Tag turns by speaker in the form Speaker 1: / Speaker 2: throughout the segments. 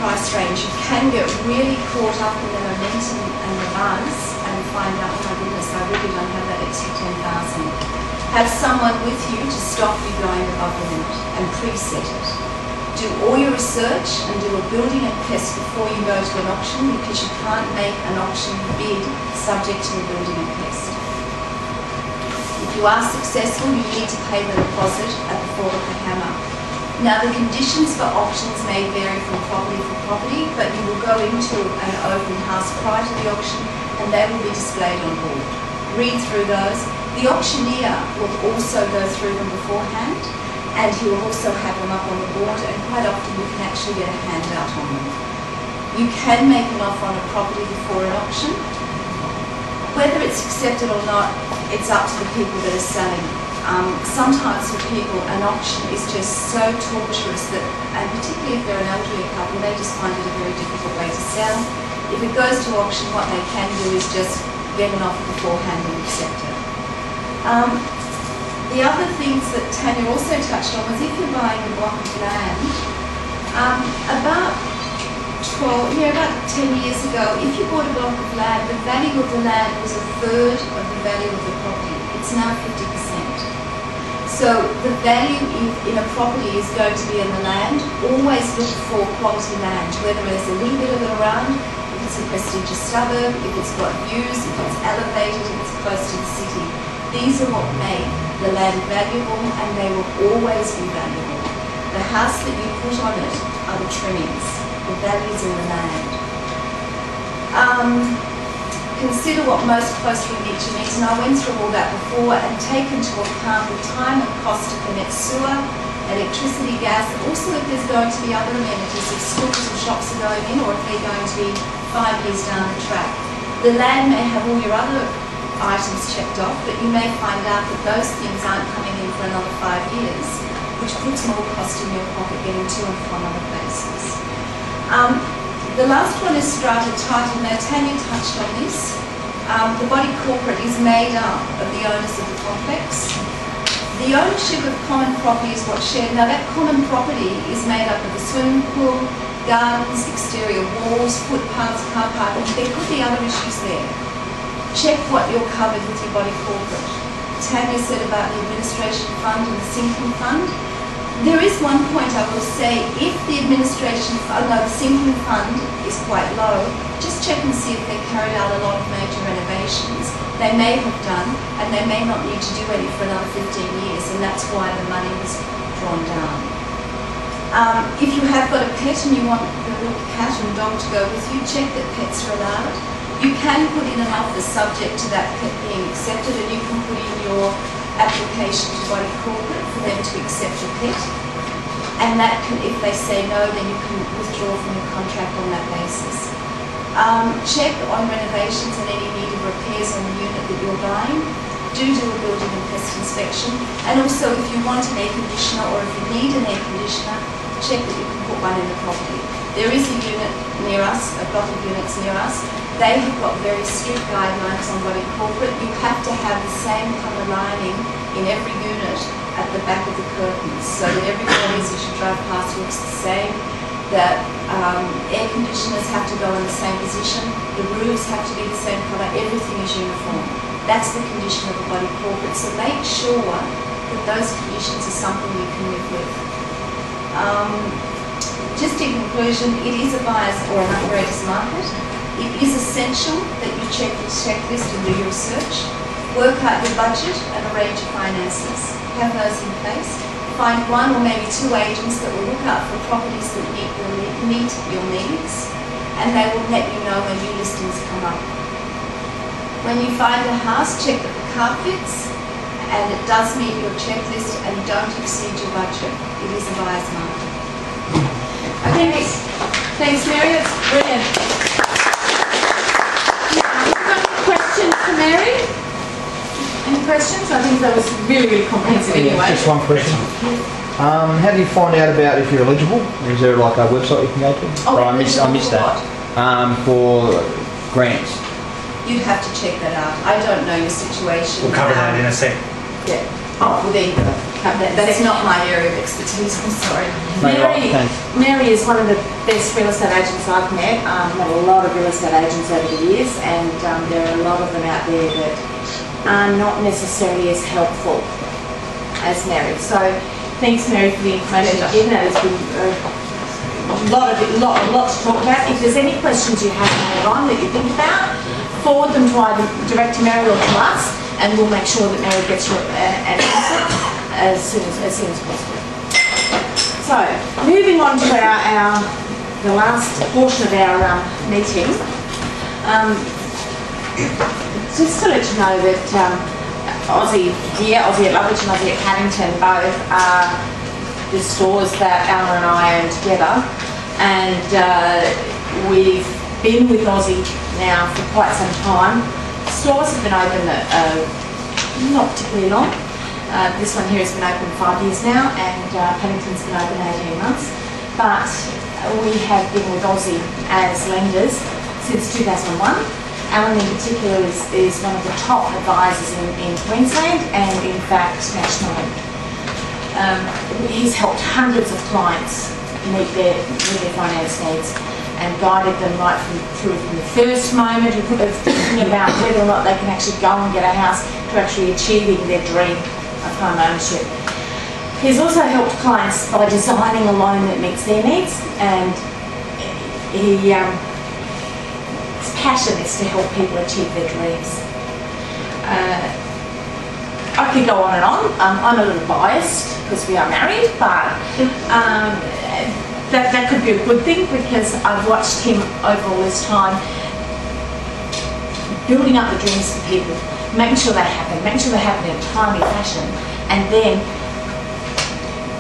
Speaker 1: price range, you can get really caught up in the momentum and the buzz and find out, oh my goodness, I really don't have that extra 10,000. Have someone with you to stop you going above the limit and preset it. Do all your research and do a building and test before you go to an auction, because you can't make an auction bid subject to a building and test. If you are successful, you need to pay the deposit at the fall of the hammer. Now, the conditions for auctions may vary from property, but you will go into an open house prior to the auction and they will be displayed on board. Read through those. The auctioneer will also go through them beforehand, and he will also have them up on the board, and quite often you can actually get a handout on them. You can make an offer on a property before an auction. Whether it's accepted or not, it's up to the people that are selling. Sometimes for people, an auction is just so torturous that, and particularly if they're an elderly couple, they just find it a very difficult way to sell. If it goes to auction, what they can do is just get an offer beforehand and accept it. The other things that Tanya also touched on was if you're buying a block of land, about 10 years ago, if you bought a block of land, the value of the land was a third of the value of the property. It's now 50%. So the value in a property is going to be in the land. Always look for quality land, whether there's a little bit of it around, if it's a prestigious suburb, if it's got views, if it's elevated, if it's close to the city. These are what make the land valuable, and they will always be valuable. The house that you put on it are the trimmings, the values in the land. Consider what most close religion is, and I went through all that before, and take into account the time and cost to connect sewer, electricity, gas, also if there's going to be other amenities, if schools and shops are going in, or if they're going to be 5 years down the track. The land may have all your other items checked off, but you may find out that those things aren't coming in for another 5 years, which puts more cost in your pocket getting to and from other places. The last one is strata title. Now, Tanya touched on this. The body corporate is made up of the owners of the complex. The ownership of common property is what's shared. Now, that common property is made up of a swimming pool, gardens, exterior walls, footpaths, car parking. There could be other issues there. Check what you're covered with your body corporate. Tanya said about the administration fund and the sinking fund. There is one point I will say, if the administration fund, the sinking fund is quite low, just check and see if they've carried out a lot of major renovations. They may have done, and they may not need to do any for another 15 years, and that's why the money was drawn down. If you have got a pet and you want the little cat and dog to go with you, check that pets are allowed. You can put in an offer subject to that pet being accepted, and you can put in your application to body corporate for them to accept your pet, and that can, if they say no, then you can withdraw from your contract on that basis. Check on renovations and any needed repairs on the unit that you're buying. Do a building and pest inspection, and also if you want an air conditioner or if you need an air conditioner, check that you can put one in the property. There is a unit near us, a block of units near us. They have got very strict guidelines on body corporate. You have to have the same colour lining in every unit at the back of the curtains, so that every noise as you drive past looks the same. That air conditioners have to go in the same position. The roofs have to be the same colour. Everything is uniform. That's the condition of a body corporate. So make sure that those conditions are something you can live with. Just in conclusion, it is a buyer's or an upgrader's market. It is essential that you check your checklist and do your research. Work out your budget and arrange your finances. Have those in place. Find one or maybe two agents that will look out for properties that meet your needs, and they will let you know when new listings come up. When you find a house, check that the car fits and it does meet your checklist and don't exceed your budget. It is a buyer's market. Okay. Thanks, Mary. That's brilliant. Questions for Mary? Any questions? I think that was really comprehensive anyway.
Speaker 2: Just one question. How do you find out about if you're eligible? Is there like a website you can go to?
Speaker 1: Oh,
Speaker 2: I missed that. For grants.
Speaker 1: You'd have to check that out. I don't know your situation.
Speaker 3: We'll cover that in a sec.
Speaker 1: Yeah. Oh, well, there you go. That's not my area of expertise. I'm sorry.
Speaker 2: Mary, thanks.
Speaker 3: Mary is one of the best real estate agents I've met. I've met a lot of real estate agents over the years, and there are a lot of them out there that are not necessarily as helpful as Mary. So thanks, Mary, for the information you've given. That has been a lot to talk about. If there's any questions you have later on that you think about, forward them to either direct to Mary or to us, and we'll make sure that Mary gets you an answer as soon as possible. So, moving on to the last portion of our meeting, just to let you know that Aussie here, Aussie at Lutwyche and Aussie at Paddington both are the stores that Alma and I own together, and we've been with Aussie now for quite some time. Stores have been open not particularly long. This one here has been open 5 years now, and Paddington's been open 18 months. But we have been with Aussie as lenders since 2001. Alan in particular is one of the top advisors in Queensland, and in fact nationally. He's helped hundreds of clients meet their finance needs and guided them right through from the first moment of thinking about whether or not they can actually go and get a house to actually achieving their dream of home ownership. He's also helped clients by designing a loan that meets their needs, and his passion is to help people achieve their dreams. I could go on and on. I'm a little biased because we are married, but that could be a good thing, because I've watched him over all this time building up the dreams for people, making sure they happen in a timely fashion, and then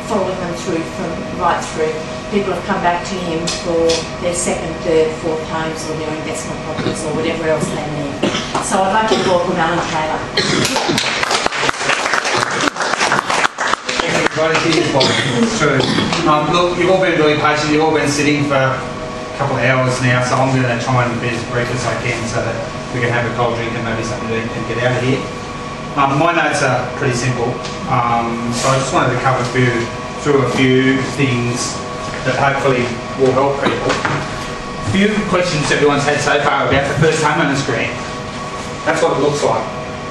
Speaker 3: following them through right through. People have come back to him for their second, third, fourth homes, or their investment properties, or whatever else they need. So I'd like to welcome Alan Taylor.
Speaker 4: It's true. Look, you've all been really patient. You've all been sitting for a couple of hours now, so I'm going to try and be as brief as I can so that we can have a cold drink and maybe something to eat and get out of here. My notes are pretty simple, so I just wanted to cover through a few things that hopefully will help people. A few questions everyone's had so far about the first homeowners grant. That's what it looks like.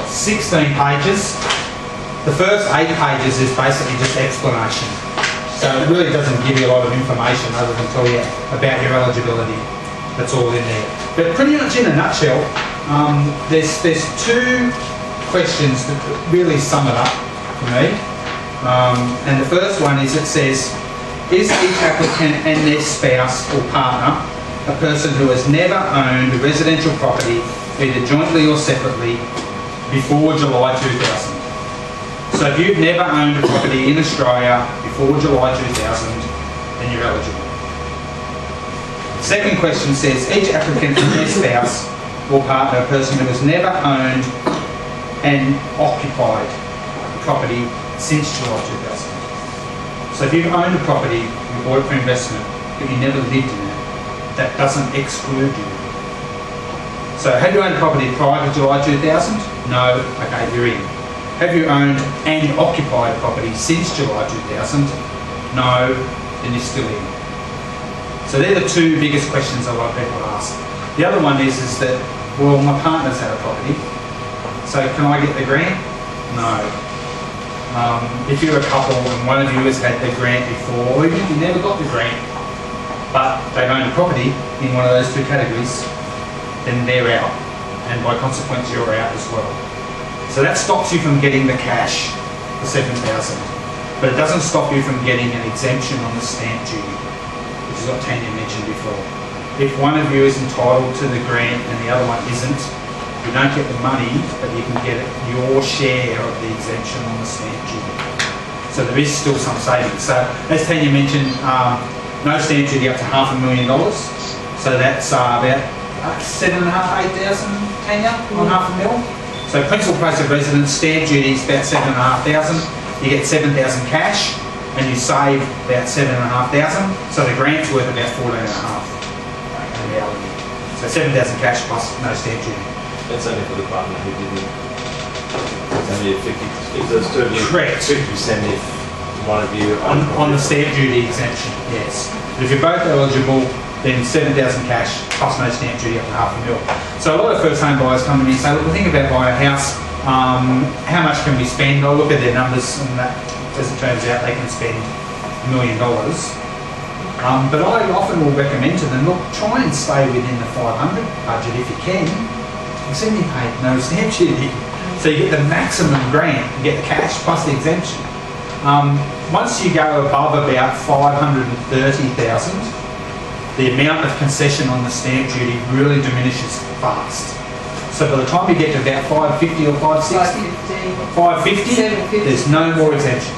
Speaker 4: 16 pages. The first 8 pages is basically just explanation. So it really doesn't give you a lot of information other than tell you about your eligibility. That's all in there. But pretty much in a nutshell, there's 2 questions that really sum it up for me. And the first one is, it says, is each applicant and their spouse or partner a person who has never owned a residential property, either jointly or separately, before July 2000? So if you've never owned a property in Australia before July 2000, then you're eligible. The second question says, each applicant and their spouse or partner, a person who has never owned and occupied a property since July 2000. So if you've owned a property, you bought it for investment, but you never lived in it, that doesn't exclude you. So have you owned a property prior to July 2000? No, okay, you're in. Have you owned and occupied a property since July 2000? No, then you're still in. So they're the 2 biggest questions a lot of people ask. The other one is that, well, my partner's had a property, so can I get the grant? No. If you're a couple and one of you has had the grant before, or even if you never got the grant, but they've owned a property in one of those 2 categories, then they're out, and by consequence you're out as well. So that stops you from getting the cash, the $7,000, but it doesn't stop you from getting an exemption on the stamp duty, which is what Tanya mentioned before. If one of you is entitled to the grant and the other one isn't, you don't get the money, but you can get your share of the exemption on the stamp duty. So there is still some savings. So as Tanya mentioned, no stamp duty up to $500,000. So that's about 7,500, 8,000, Tanya, on $500,000. So principal place of residence, stamp duty is about 7,500. You get 7,000 cash, and you save about 7,500. So the grant's worth about 14,500 in reality. So 7,000 cash plus no stamp duty.
Speaker 5: That's only for the partner who didn't. It's only 50%. If there's 2 of you,
Speaker 4: correct.
Speaker 5: 50% if one of you
Speaker 4: on the stamp duty exemption. Yes. But if you're both eligible, then 7,000 cash plus no stamp duty up to $500,000. So a lot of first home buyers come to me and say, look, we're thinking about buying a house. How much can we spend? I look at their numbers, and that, as it turns out, they can spend $1 million. But I often will recommend to them, look, try and stay within the 500 budget if you can. Because then you pay no stamp duty. So you get the maximum grant, you get the cash plus the exemption. Once you go above about 530,000, the amount of concession on the stamp duty really diminishes fast. So by the time you get to about 550 or 560, 550, there's no more exemption.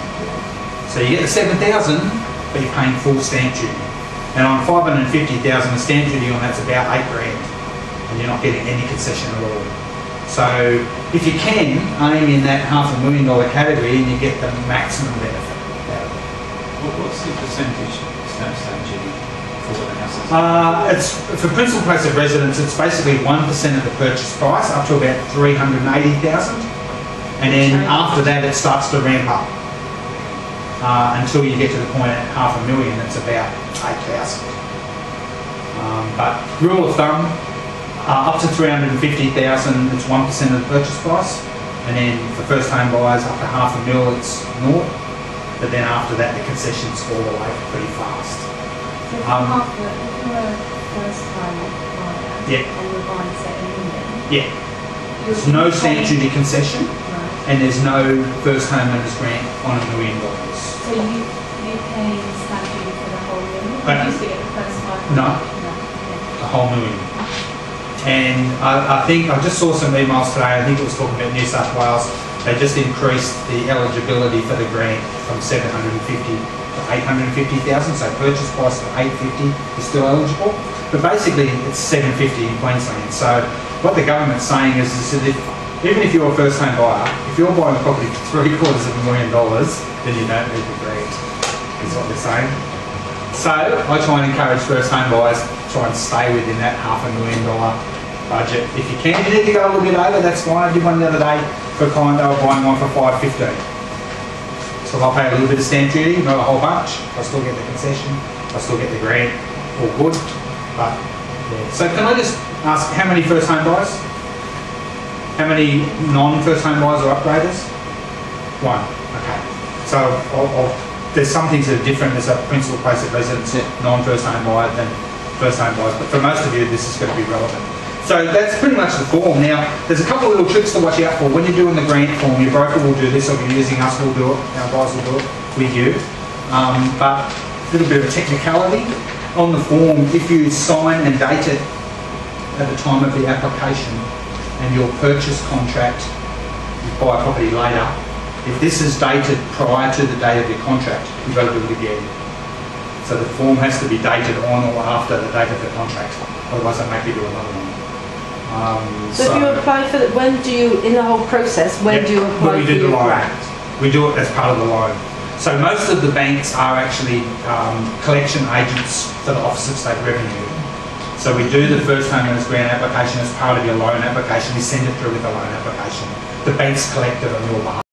Speaker 4: So you get the 7,000, but you're paying full stamp duty. And on 550,000, the stamp duty on that's about $8,000, and you're not getting any concession at all. So if you can, aim in that $500,000 category, and you get the maximum benefit out of it.
Speaker 5: What's the percentage stamp duty for the house?
Speaker 4: It's for principal place of residence. It's basically 1% of the purchase price up to about 380,000, and then after that it starts to ramp up until you get to the point at $500,000. It's about 8,000. But rule of thumb, up to 350,000, it's 1% of the purchase price, and then for first home buyers up to $500,000, it's naught. But then after that, the concessions fall away pretty fast.
Speaker 1: So if you're a first time buyer
Speaker 4: Yeah.
Speaker 1: and you're buying $7 million,
Speaker 4: Yeah. There's no stamp duty concession,
Speaker 1: right.
Speaker 4: and there's no first homeowners grant on $1 million.
Speaker 1: So you paying stamp duty for the whole million?
Speaker 4: Uh,
Speaker 1: You used to get the first time.
Speaker 4: No. The whole $1 million. And I think, I just saw some emails today, I think it was talking about New South Wales, they just increased the eligibility for the grant from 750 to 850,000, so purchase price of 850 is still eligible, but basically it's 750 in Queensland. So what the government's saying is that even if you're a first home buyer, if you're buying a property for $750,000, then you don't need the grant, is what they're saying. So I try and encourage first home buyers to try and stay within that $500,000 budget. If you can, you need to go a little bit over, that's fine. I did one the other day for a client, they were buying one for $515. So I'll pay a little bit of stamp duty, not a whole bunch. I still get the concession, I still get the grant, all good. But yeah. So can I just ask, how many first home buyers? How many non-first home buyers or upgraders? One. Okay. So there's some things that are different. There's a principal place of residence, non-first home buyer than first home buyers. But for most of you, this is going to be relevant. So that's pretty much the form. Now, there's a couple of little tricks to watch out for. When you're doing the grant form, your broker will do this, or if you're using us, we'll do it. Our guys will do it with you. But a little bit of a technicality. On the form, if you sign and date it at the time of the application, and your purchase contract, you buy a property later, if this is dated prior to the date of your contract, you've got to do it again. So the form has to be dated on or after the date of the contract. Otherwise, they make you do another one.
Speaker 3: So if you apply for the, when do you, in the whole process, when do you apply for your grant?
Speaker 4: We do it as part of the loan. So most of the banks are actually collection agents for the Office of State Revenue. So we do the first homeowners grant application as part of your loan application. We send it through with the loan application. The banks collect it on your behalf.